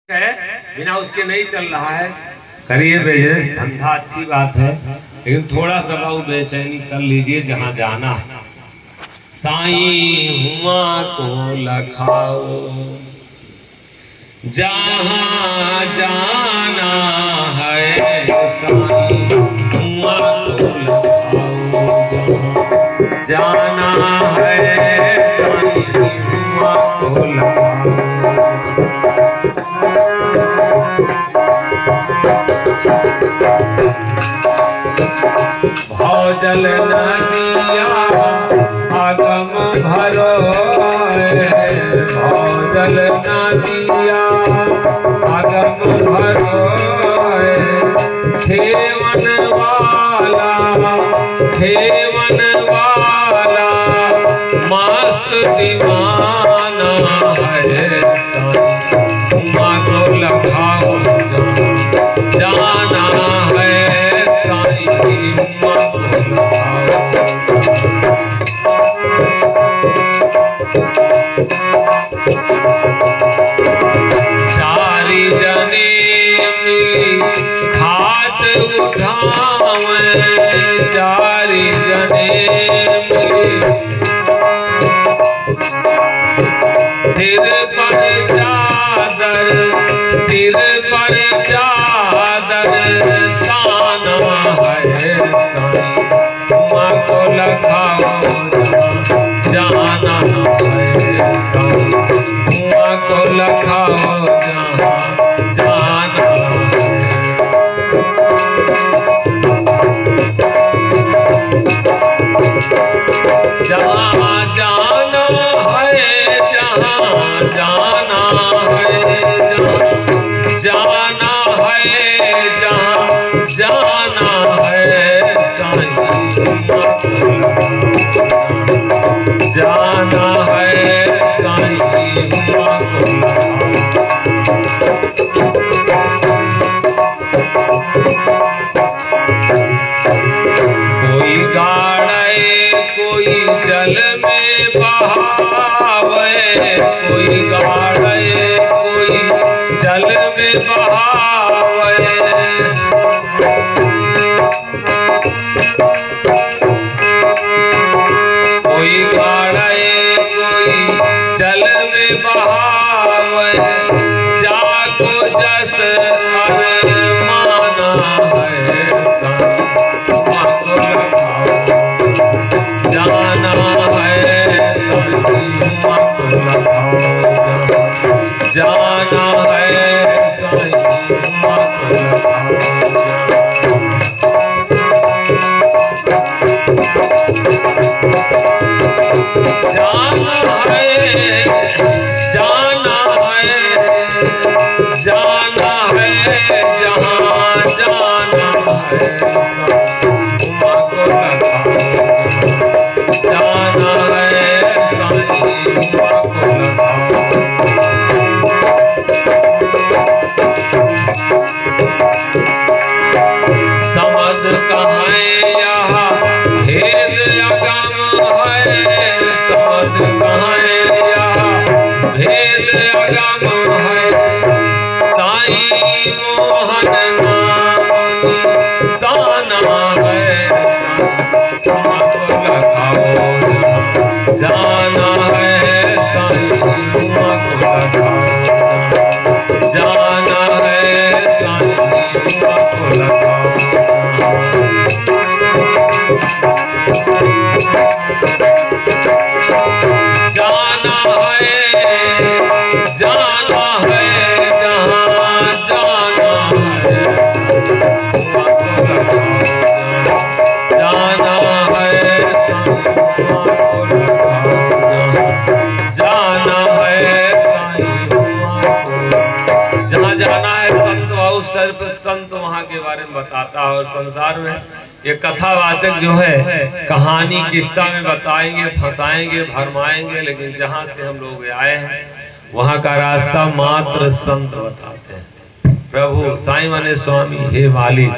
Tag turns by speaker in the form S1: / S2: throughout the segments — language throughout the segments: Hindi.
S1: है, बिना उसके नहीं चल रहा है। करिए बिजनेस, धंधा अच्छी बात है, लेकिन थोड़ा सा बाबू बेचैनी कर लीजिए जहाँ जाना है। साईं हुआ को लखाओ जहाँ जाना है, साईं हुआ को लखाओ जहाँ जाना है, साईं हुआ को लखाओ। भौजल नदिया आगम भरो, भौजल नदिया आगम भरो, खेवन वाला मस्त दीवाना है, साईं हुआ को लखाओ जाना है, साईं हुआ को लखाओ। चारी जने मिली घाट उठावे, चारी जने मिली सिर पर चादर, सिर पर चादर ताना है, साईं हुआ को लखाओ जाना है, साईं हुआ को लखाओ जहाँ जाना है। जहाँ जाना है, जहाँ जाना है, जहाँ जाना है, जहाँ जाना है, साईं हुआ को लखाओ जाना है, साईं हुआ को लखाओ। कोई गाड़े कोई जल में बहावे, कोई गाड़े कोई जल में बहावे, कोई गाड़े कोई जल में बहावे, जाको जस अरमाना है, साईं हुआ को लखाओ जाना है, साईं हुआ को लखाओ जाना है, साईं हुआ को लखाओ। जाना है, जाना है, जाना है, जहाँ जाना है, साईं हुआ को लखाओ जाना है, साईं हुआ को लखाओ। समद कहाँ यहाँ भेद अगम है, समद कहाँ यहाँ भेद अगम है, साईं मोहन नाम निशाना है, साईं हुआ को लखाओ जाना है, साईं हुआ को लखाओ जाना है, साईं हुआ को लखाओ। जाना है, जाना है, जहाँ जाना है, हुआ को लखाओ जाना है, साईं हुआ को लखाओ जाना है, साईं हुआ को। जहाँ जाना है संत उस तरह पर संत वहाँ के बारे में बताता है। और संसार में ये कथावाचक जो है कहानी किस्सा में बताएंगे, फंसाएंगे, भरमाएंगे, लेकिन जहाँ से हम लोग आए हैं वहाँ का रास्ता मात्र संत बताते हैं। प्रभु साईं माने स्वामी, हे मालिक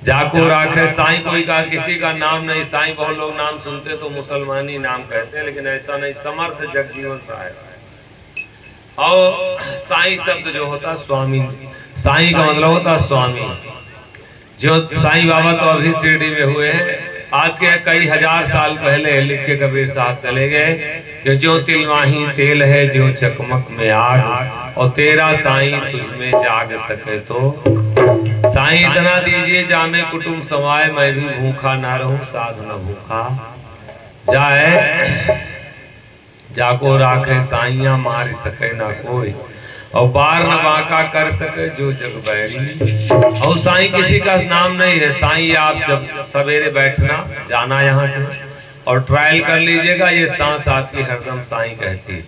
S1: जाको राखे। साईं कोई का किसी का नाम नहीं, साईं बहुत लोग नाम सुनते तो मुसलमानी नाम कहते हैं, लेकिन ऐसा नहीं। समर्थ जगजीवन साहेब और साईं शब्द जो होता स्वामी, साईं का मतलब होता स्वामी। जो साईं बाबा तो अभी शिरडी में हुए हैं, आज के कई हजार साल पहले लिख के कबीर साहब चले गए कि जो तिलवाही तेल है जो चकमक में आग, और तेरा साईं तुझ में जाग सके तो। साईं इतना दीजिए जामे कुटुंब समाए, मैं भी भूखा ना रहूं साधु न भूखा जाए। जाको राखे साइया मार सके ना कोई, और बार न बांका कर सके जो जग बैरी। और साईं किसी का नाम नहीं है। साईं आप जब सवेरे बैठना जाना यहाँ से और ट्रायल कर लीजिएगा, ये सांस आपकी हरदम साईं कहती है।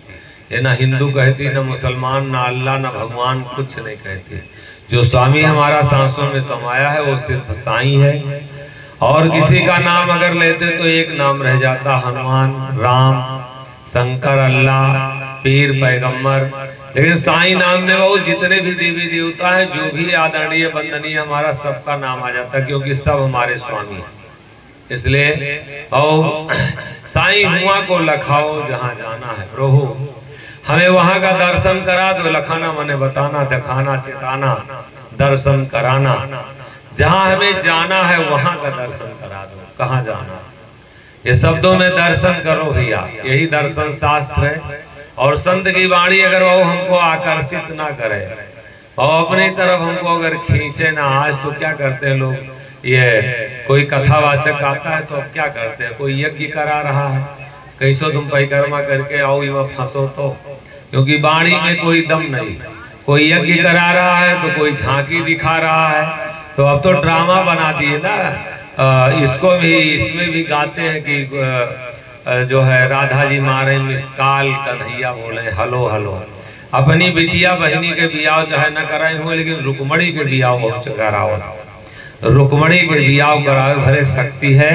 S1: ये ना हिंदू कहती, ना मुसलमान, ना अल्लाह, ना भगवान, कुछ नहीं कहती। जो स्वामी हमारा सांसों में समाया है वो सिर्फ साईं है। और किसी का नाम अगर लेते तो एक नाम रह जाता, हनुमान, राम, शंकर, अल्लाह, पीर, पैगंबर। लेकिन साईं नाम में वो जितने भी देवी देवता है, जो भी आदरणीय वंदनीय, हमारा सबका नाम आ जाता है, क्योंकि सब हमारे स्वामी हैं। इसलिए और साईं हुआ को लखाओ जहां जाना है प्रभु, हमें वहां का दर्शन करा दो। लखाना माने बताना, दिखाना, चिताना, दर्शन कराना। जहां हमें जाना है वहां का दर्शन करा दो। कहाँ जाना, ये शब्दों में दर्शन करो भैया, यही दर्शन शास्त्र है। और संत की वाणी अगर वो हमको आकर्षित ना करे और अपनी तरफ हमको अगर खींचे ना, आज तो क्या करते हैं लोग, ये कोई कथावाचक आता है तो अब क्या करते हैं, कोई यज्ञ करा रहा है, कैसो तुम परिक्रमा करके आओ, ये फंसो तो, क्योंकि वाणी में कोई दम नहीं। कोई यज्ञ करा रहा है तो कोई झांकी दिखा रहा है, तो अब तो ड्रामा बना दिए ना। इसको भी, इसमें भी गाते हैं कि जो है राधा जी मारे मिसकाल, कन्हैया बोले हलो हलो। अपनी बिटिया बहनी के बियाह चाहे न कराए हुए, लेकिन रुक्मणी के बियाह बहुत कराओ, रुक्मणी के बियाह करावे भरे शक्ति है।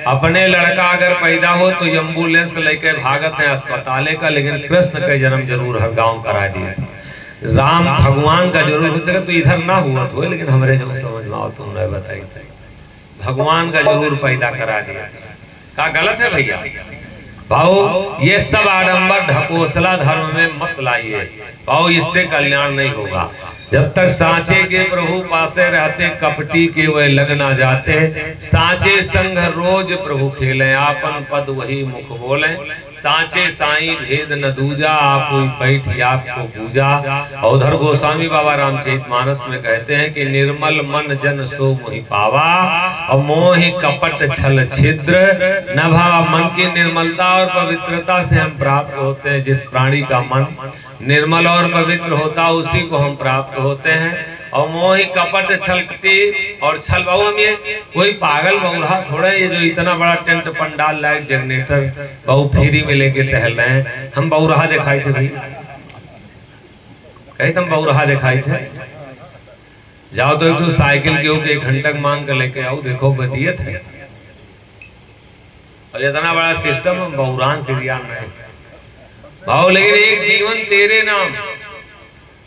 S1: अपने लड़का अगर पैदा हो तो एम्बुलेंस लेके भागत है अस्पताले का, लेकिन कृष्ण का जन्म जरूर हर गांव करा दिए थे। राम भगवान का जरूर हो सके तो इधर ना हुआ तो, लेकिन हमारे जो समझ में आओ तुमने बताई, भगवान का जरूर पैदा करा दिया। क्या गलत है भैया? भाव ये सब आडंबर ढकोसला धर्म में मत लाइए भाव, इससे कल्याण नहीं होगा। जब तक सांचे के प्रभु पासे रहते, कपटी के वह लग ना जाते। सांचे संग रोज प्रभु खेले, आपन पद वही मुख बोले। सांचे साईं भेद न दूजा, आप कोई बैठी आपको पूजा। और उधर गोस्वामी बाबा रामचरितमानस में कहते हैं कि निर्मल मन जन सो मोहि पावा, और मोहि कपट छल छिद्र न भावा। मन की निर्मलता और पवित्रता से हम प्राप्त होते हैं। जिस प्राणी का मन निर्मल और पवित्र होता उसी को हम प्राप्त होते हैं। और मोहि कपट छलकटी और छल, बाबू हम ये कोई पागल बौरा थोड़ा, ये जो इतना बड़ा टेंट पंडाल लाइट जनरेटर बाबू फ्री में लेके टहल रहे हैं, हम बौरा दिखाई थे भाई, कहे तुम बौरा दिखाई थे। जाओ तो एक तो साइकिल के ऊपर 1 घंटा मांग कर लेके आओ, देखो बदियत है। और इतना बड़ा सिस्टम हम बौरान सीरिया नहीं भाव। लेकिन एक जीवन तेरे नाम,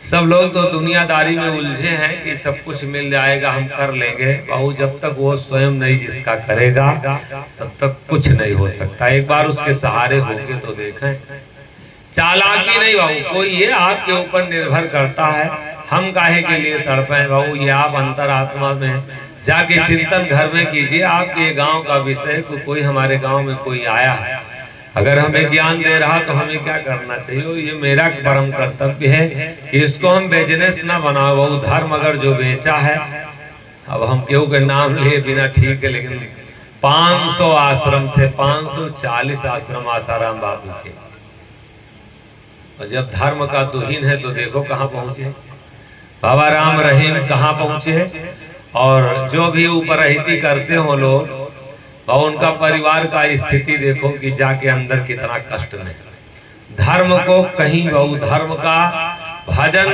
S1: सब लोग तो दुनियादारी में उलझे हैं कि सब कुछ मिल जाएगा, हम कर लेंगे। बाबू जब तक वो स्वयं नहीं जिसका करेगा तब तक कुछ नहीं हो सकता। एक बार उसके सहारे होके तो देखें। चालाकी नहीं बाबू कोई, ये आपके ऊपर निर्भर करता है। हम काहे के लिए तड़पे बाबू, ये आप अंतरात्मा में जाके चिंतन घर में कीजिए। आपके गांव का विषय कोई हमारे गांव में कोई आया है, अगर हमें ज्ञान दे रहा तो हमें क्या करना चाहिए? ये मेरा परम कर्तव्य है कि इसको हम बिजनेस ना बनाओ। वो धर्म अगर जो बेचा है, अब हम केहू के नाम लिए बिना ठीक है, लेकिन 500 आश्रम थे, 540 आश्रम आसाराम बाबू के। और जब धर्म का दुहीन है तो देखो कहाँ पहुंचे बाबा राम रहीम, कहाँ पहुंचे। और जो भी ऊपरहिती करते हो लोग, और उनका परिवार का स्थिति देखो कि जाके अंदर कितना कष्ट में। धर्म को कहीं बहु धर्म का भजन,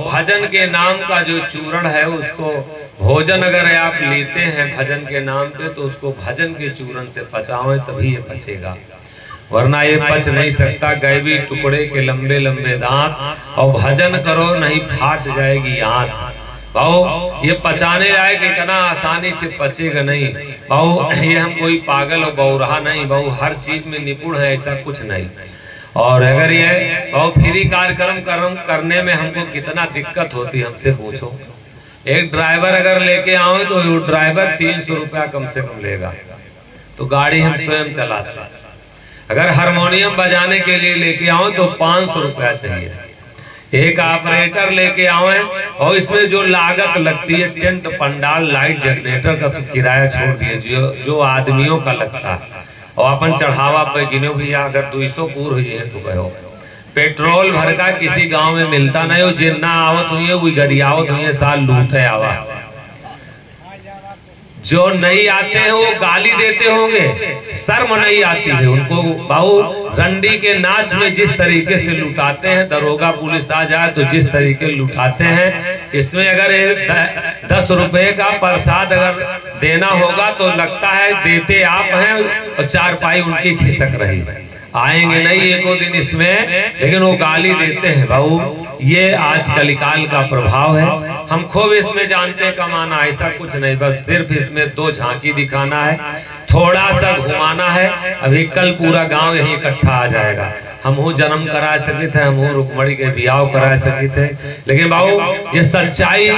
S1: भजन के नाम का जो चूर्ण है उसको भोजन अगर आप लेते हैं भजन के नाम पे, तो उसको भजन के चूर्ण से पचाओ तभी ये पचेगा, वरना ये पच नहीं सकता। गैवी टुकड़े के लंबे लंबे दांत, और भजन करो नहीं फाट जाएगी आंत। भाऊ ये पचाने लायक इतना आसानी से पचेगा नहीं। भाऊ ये हम कोई पागल और बौरहा नहीं, भाऊ हर चीज में निपुण है ऐसा कुछ नहीं। और अगर ये बहुत फ्री कार्यक्रम करने में हमको कितना दिक्कत होती है हमसे पूछो। एक ड्राइवर अगर लेके आओ तो वो ड्राइवर 300 रुपया कम से कम लेगा, तो गाड़ी हम स्वयं चलाते हैं। अगर हारमोनियम बजाने के लिए लेके आओ तो 500 रुपया चाहिए। एक ऑपरेटर लेके आए और इसमें जो लागत लगती है, टेंट, पंडाल, लाइट, जनरेटर का तो किराया छोड़ दिए जो आदमियों का लगता है। और अपन चढ़ावा पे गिनो भैया, अगर 200 पूर हो जाए तो कहो पेट्रोल भर का किसी गांव में मिलता नहीं हो, जिन्ना आवत हुई है वो गरियावत हुई है, साल लूटे आवा। जो नहीं आते हैं वो गाली देते होंगे, शर्म नहीं आती है उनको। बाबू रंडी के नाच में जिस तरीके से लुटाते हैं, दरोगा पुलिस आ जाए तो जिस तरीके लुटाते हैं, इसमें अगर 10 रुपए का प्रसाद अगर देना होगा तो लगता है देते आप हैं और 4 पाई उनकी खिसक रही। आएंगे नहीं एको दिन इसमें, लेकिन वो गाली देते हैं। बाबू ये आज कलिकाल का प्रभाव है। हम खूब इसमें जानते कमाना, ऐसा कुछ नहीं, बस सिर्फ इसमें 2 झांकी दिखाना है, थोड़ा सा घुमाना है। अभी कल पूरा गांव यही इकट्ठा आ जाएगा। हमहू जन्म करा सके थे, हमहू रुक्मणी के बियाह करा सके थे, लेकिन बाबू ये सच्चाई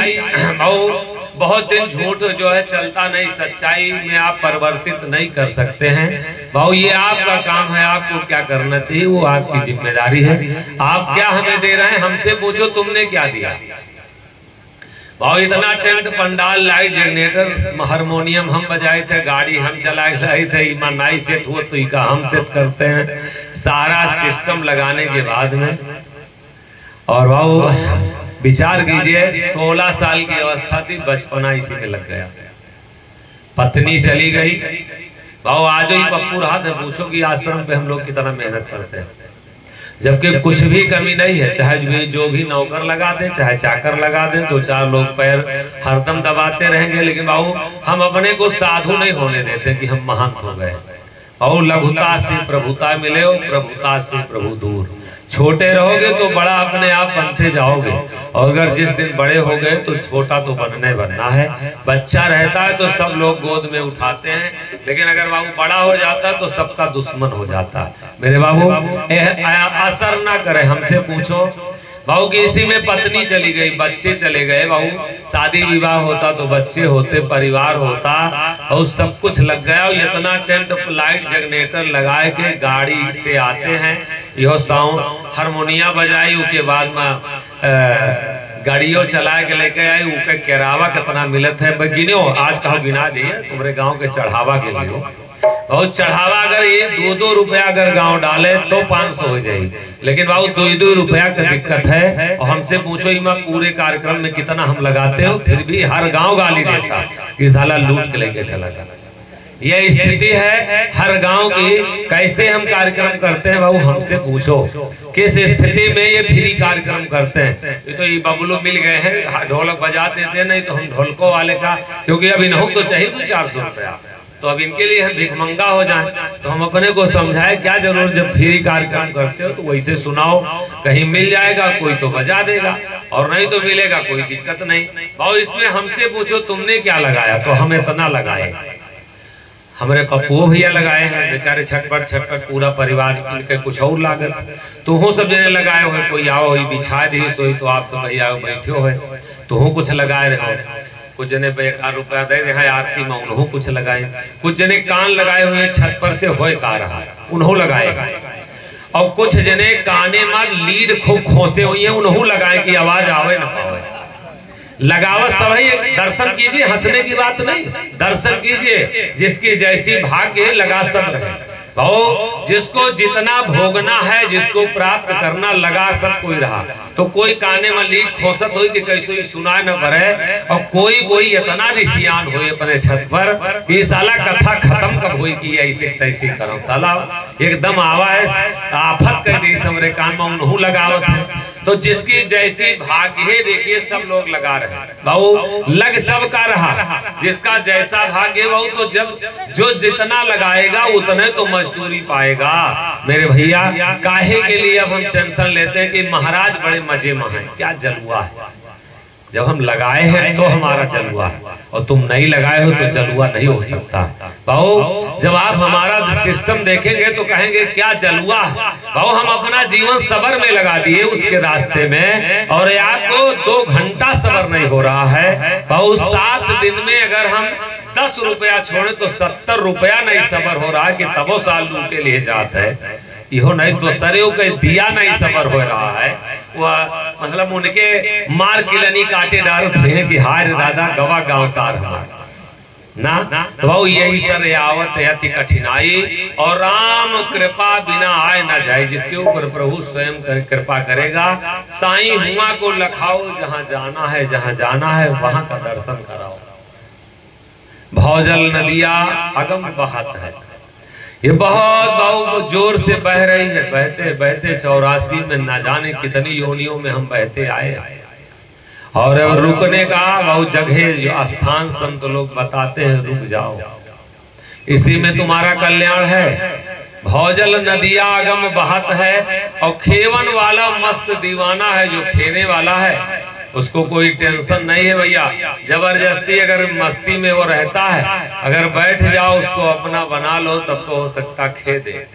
S1: बाबू बहुत दिन झूठ जो है चलता नहीं, सच्चाई में आप परिवर्तित नहीं कर सकते हैं। बाबू ये आपका काम है, आपको क्या करना चाहिए वो आपकी जिम्मेदारी है। आप क्या हमें दे रहे हैं, हमसे पूछो तुमने क्या दिया। बाबू इतना tent, pandal, light, generator, harmonium हम बजाए थे, गाड़ी हम चलाए थे, ईमानदारी सेट हुआ तो इका हम सेट करते हैं, सारा सिस्टम लगाने के बाद में। और बाबू विचार कीजिए, 16 साल की अवस्था थी, बचपना इसी में लग गया, पत्नी चली गई। बाबू आज ही पप्पू रहा था, पूछो कि आश्रम पे हम लोग कितना मेहनत करते हैं, जबकि कुछ भी कमी नहीं है। चाहे जो भी नौकर लगा दे, चाहे चाकर लगा दे, 2-4 लोग पैर हरदम दबाते रहेंगे, लेकिन बाबू हम अपने को साधु नहीं होने देते कि हम महंत हो गए। और लघुता से प्रभुता मिले हो, प्रभुता से प्रभु दूर। छोटे रहोगे तो बड़ा अपने आप बनते जाओगे, और अगर जिस दिन बड़े हो गए तो छोटा तो बनना है। बच्चा रहता है तो सब लोग गोद में उठाते हैं, लेकिन अगर बाबू बड़ा हो जाता है तो सबका दुश्मन हो जाता है। मेरे बाबू असर ना करे, हमसे पूछो। बाबू की इसी में पत्नी चली गई, बच्चे चले गए। बाबू शादी विवाह होता तो बच्चे होते, परिवार होता, और सब कुछ लग गया। और इतना टेंट, लाइट, जनरेटर लगाए के गाड़ी से आते हैं, यो साउंड हारमोनिया बजाई, उसके बाद में गाड़ियों चला के लेके आई, उके केरावा कितना मिलत है गिनो, आज कहो गिना दिए तुम्हारे गांव के चढ़ावा के लिए। बहुत चढ़ावा अगर ये 2-2 रुपया अगर गांव डाले तो 500 हो जाएगी, लेकिन बाबू 2-2 रुपया का दिक्कत है। और हमसे पूछो इमा पूरे कार्यक्रम में कितना हम लगाते हो, फिर भी हर गांव गाली देता कि साला लूट के लेके चला गया। ये स्थिति है हर गांव की। कैसे हम कार्यक्रम करते हैं बाबू, हमसे पूछो किस स्थिति में ये फ्री कार्यक्रम करते हैं। ये तो ये बबलू मिल गए हैं, ढोलक बजा देते हैं, नहीं तो हम ढोलकों वाले का, क्योंकि अब इन्हों तो चाहिए 400 रुपया, तो अब इनके लिए हम भिखमंगा हो जाएं। तो हम अपने को समझाए क्या जरूर, जब फ्री कार्यक्रम करते हो तो वैसे सुनाओ, कहीं मिल जाएगा कोई तो बजा देगा, और नहीं तो मिलेगा कोई दिक्कत नहीं। बाबू इसमें हमसे पूछो तुमने क्या लगाया, तो हम इतना लगाए। हमारे पप्पू भैया लगाए हैं, बेचारे छटपट पूरा परिवार इनके कुछ और लागत। तुहो सब जने लगाए हुए, कोई आओ बिछा दी सोई तो आप सब भैया बैठे हो, तुहो कुछ लगाए रहो। कुछ जने 1 रुपया दे रहे हैं आरती में, उन्हों कुछ लगाए। कुछ जने कान लगाए हुए छत पर से होए का रहा, उन्हों लगाए। और कुछ जने काने में लीड खूब खोसे हुई है, उन्हों लगाए कि आवाज आवे न पावे। लगावत सभी दर्शन कीजिए, हंसने की बात नहीं, दर्शन कीजिए। जिसकी जैसी भाग्य है लगा सब रहे। भाव जिसको जितना भोगना है, जिसको प्राप्त करना लगा सब कोई रहा। तो कोई काने में लीक खोसत हो कि कैसे ही सुनाए न पड़े, और कोई इतना रिसियान हो अपने छत पर कि साला कथा खत्म कब हुई कि ऐसे तैसे करो ताला एकदम आवाज आफत कह दी समरे कान में उन्हों लगावत है। तो जिसकी जैसी भाग्य है, देखिए सब लोग लगा रहे बाबू, लग सब का रहा। जिसका जैसा भाग्य है बाबू, तो जब जो जितना लगाएगा उतने तो मजदूरी पाएगा। मेरे भैया काहे के लिए अब हम टेंशन लेते हैं कि महाराज बड़े मजे में हैं, क्या जलुआ है। जब हम लगाए हैं तो हमारा जलुआ है, और तुम नहीं लगाए हो तो जलुआ नहीं हो सकता। भाऊ जब आप हमारा सिस्टम देखेंगे तो कहेंगे क्या जलुआ है। भाऊ हम अपना जीवन सबर में लगा दिए उसके रास्ते में, और आपको 2 घंटा सबर नहीं हो रहा है। भाऊ 7 दिन में अगर हम 10 रुपया छोड़े तो 70 रुपया नहीं सबर हो रहा है कि तबो साल लूटे लिए जाते है। इहो नहीं दूसरे के दिया नहीं सबर हो रहा है। वह मतलब उनके मार किलनी काटे डारत है कि हाय रे दादा गवा गांव सार हमारा ना। तो भाऊ यही सर आवत है अति कठिनाई, और राम कृपा बिना आए ना जाए। जिसके ऊपर प्रभु स्वयं कृपा करेगा। साईं हुआ को लखाओ जहां जाना है, जहां जाना है वहां का दर्शन कराओ। भौजल नदिया अगम बहत है, ये बहुत जोर से बह रही है। बहते बहते 84 में ना जाने कितनी योनियों में हम बहते आए, और अब रुकने का बहुत जगह जो स्थान संत लोग बताते हैं रुक जाओ, इसी में तुम्हारा कल्याण है। भौजल नदिया अगम बहत है, और खेवन वाला मस्त दीवाना है। जो खेने वाला है उसको कोई टेंशन नहीं है भैया। जबरदस्ती अगर मस्ती में वो रहता है, अगर बैठ जाओ उसको अपना बना लो तब तो हो सकता खे दे,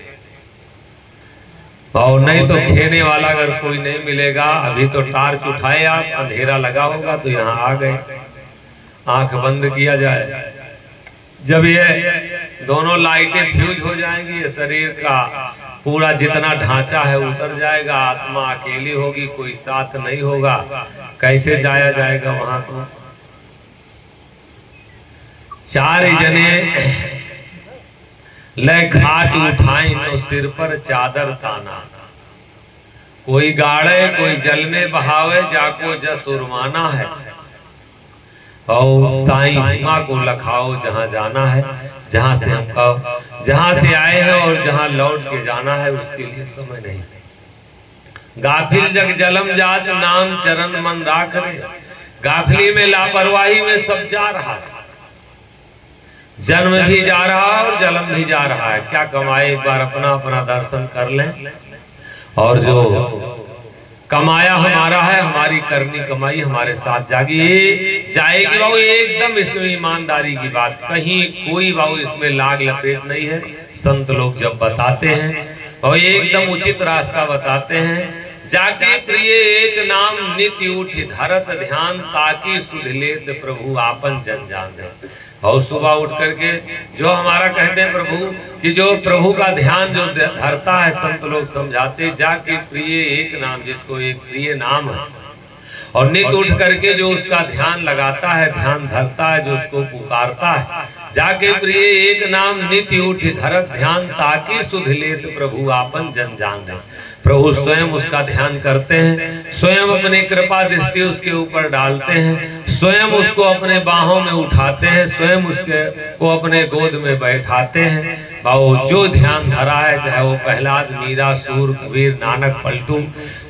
S1: और नहीं तो खेने वाला अगर कोई नहीं मिलेगा। अभी तो टार्च उठाए आप, अंधेरा लगा होगा तो यहाँ आ गए, आंख बंद किया जाए। जब ये दोनों लाइटें फ्यूज हो जाएंगी, ये शरीर का पूरा जितना ढांचा है उतर जाएगा। आत्मा अकेली होगी, कोई साथ नहीं होगा, कैसे जाया जाएगा वहां को। 4 जने ले घाट उठाई नो सिर पर चादर ताना। कोई गाड़े कोई जल में बहावे, जाको जस उर्माना है। और साईं हुआ को लखाओ जहां जाना है, जहां से हम जहां से आए हैं और जहां लौट के जाना है उसके लिए समय नहीं। गाफिल जग जलम जात नाम चरण मन राख रे। गाफिली में लापरवाही में सब जा रहा है, जन्म भी जा रहा है और जन्म भी जा रहा है। क्या कमाए, एक बार अपना अपना दर्शन कर लें, और जो कमाया हमारा है, हमारी करनी कमाई हमारे साथ जाएगी। बाबू एकदम इसमें ईमानदारी की बात, कहीं कोई बाबू इसमें लाग लपेट नहीं है। संत लोग जब बताते हैं और एकदम उचित रास्ता बताते हैं। जाके प्रिय एक नाम नित्य उठ धरत ध्यान, ताकि सुध लेत प्रभु आपन जन जाने। और सुबह उठ करके जो हमारा कहते हैं प्रभु कि जो प्रभु का ध्यान जो धरता है, संत लोग समझाते जाके प्रिय एक नाम, जिसको एक प्रिय नाम है, और नित उठ करके जो उसका ध्यान लगाता है, ध्यान धरता है, जो उसको पुकारता है, जाके प्रिय एक नाम नित्य उठ धरत ध्यान, ताकि सुध लेत प्रभु आपन जन जाने। प्रभु स्वयं उसका ध्यान करते हैं, स्वयं अपनी कृपा दृष्टि उसके ऊपर डालते हैं, स्वयं उसको अपने बाहों में उठाते हैं, स्वयं उसके को अपने गोद में बैठाते हैं। बाबू जो ध्यान धरा है, चाहे वो प्रहलाद, मीरा, सूर, कबीर, नानक, पलटू,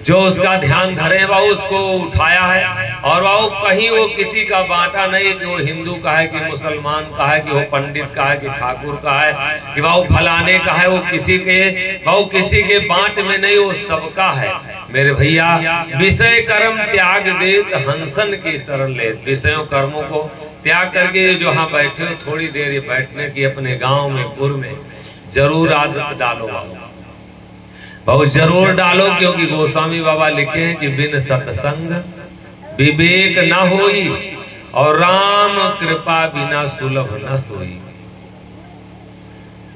S1: जो उसका ध्यान धरे बाबू उसको उठाया है। और बाबू कहीं वो किसी का बांटा नहीं कि वो हिंदू का है कि मुसलमान का है कि वो पंडित का है कि ठाकुर का है कि बाबू फलाने का है। वो किसी के बाबू किसी के बांट में नहीं, वो सबका है मेरे भैया। विषय कर्म त्याग देत हंसन की शरण ले। विषयों कर्मों को त्याग करके जो यहाँ बैठे हो, थोड़ी देर ये बैठने की अपने गांव में, पुर में जरूर आदत डालो बाबू, बहुत जरूर डालो। क्योंकि गोस्वामी बाबा लिखे हैं कि बिन सत्संग विवेक न होई, और राम कृपा बिना सुलभ न सोई।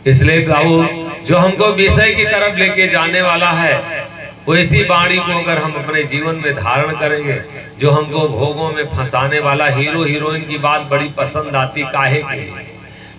S1: इसलिए बाबू जो हमको विषय की तरफ लेके जाने वाला है, वैसी वाणी को अगर हम अपने जीवन में धारण करेंगे, जो हमको भोगों में फंसाने वाला हीरो हीरोइन की बात बड़ी पसंद आती, काहे के लिए?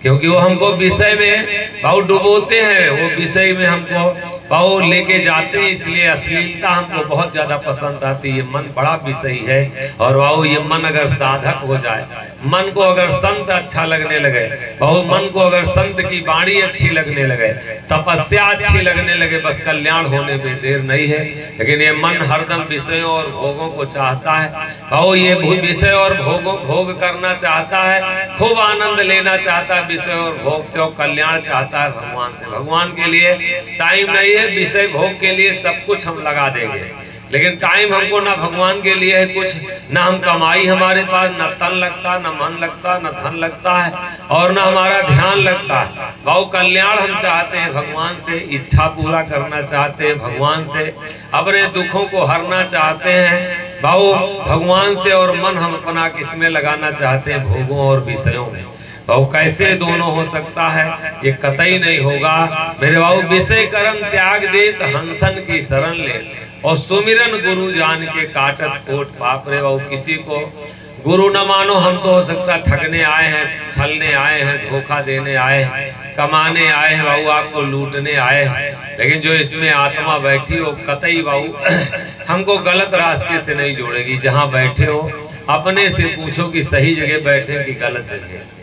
S1: क्योंकि वो हमको विषय में बहुत डुबोते हैं, वो विषय में हमको बहुत लेके जाते हैं, इसलिए अश्लीलता हमको बहुत ज्यादा पसंद आती है। ये मन बड़ा विषयी है, और बाबू ये मन अगर साधक हो जाए, मन को अगर संत अच्छा लगने लगे, बाबू मन को अगर संत की वाणी अच्छी लगने लगे, तपस्या अच्छी लगने लगे, बस कल्याण होने में देर नहीं है। लेकिन ये मन हरदम विषयों और भोगों को चाहता है, बाबू ये विषय और भोग करना चाहता है, खूब आनंद लेना चाहता है विषय और भोग से, और कल्याण चाहता है भगवान से। भगवान के लिए टाइम नहीं है, विषय भोग के लिए सब कुछ हम लगा देंगे, लेकिन टाइम हमको ना भगवान के लिए है कुछ, ना हम कमाई हमारे पास, ना तन लगता, ना मन लगता, ना धन लगता है, और ना हमारा ध्यान लगता है। भाव कल्याण हम चाहते हैं भगवान से, इच्छा पूरा करना चाहते हैं भगवान से, अपने दुखों को हरना चाहते हैं भाव भगवान से, और मन हम अपना किसमें लगाना चाहते हैं, भोगों और विषयों में। भाव कैसे दोनों हो सकता है, ये कतई नहीं होगा मेरे भाव। विषय कर्म त्याग दे तो हंसन की शरण ले, और सुमिरन गुरु जान के काटत कोट पाप। रे भाव किसी को गुरु न मानो, हम तो हो सकता ठगने आए हैं, छलने आए हैं, धोखा देने आए हैं, कमाने आए हैं बाबू, आपको लूटने आए हैं, लेकिन जो इसमें आत्मा बैठी हो कतई बाबू हमको गलत रास्ते से नहीं जोड़ेगी। जहां बैठे हो अपने से पूछो कि सही जगह बैठे कि गलत जगह।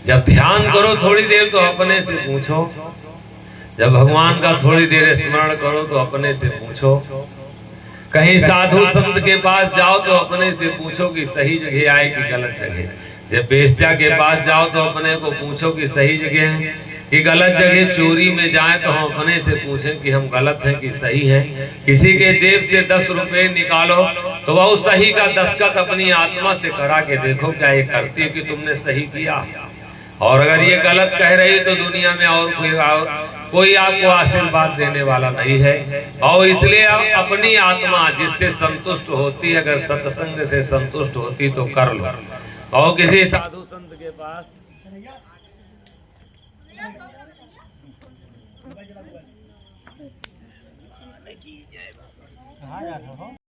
S1: जब ध्यान करो थोड़ी देर तो अपने से पूछो, जब भगवान का थोड़ी देर स्मरण करो तो अपने से पूछो, कहीं साधु संत के पास जाओ तो अपने से पूछो कि सही जगह आए कि गलत जगह। जब बेश्या के पास जाओ तो अपने को पूछो कि सही जगह है कि गलत जगह। चोरी में जाए तो हम अपने से पूछें कि हम गलत हैं कि सही हैं। किसी के जेब से 10 रुपए निकालो तो वह सही का दस्तखत अपनी आत्मा से करा के देखो क्या ये करती है कि तुमने सही किया। और अगर ये गलत कह रही तो दुनिया में और कोई आपको आशीर्वाद देने वाला नहीं है। और इसलिए अपनी आत्मा जिससे संतुष्ट होती है, अगर सत्संग से संतुष्ट होती तो कर लो। और किसी साधु संत के पास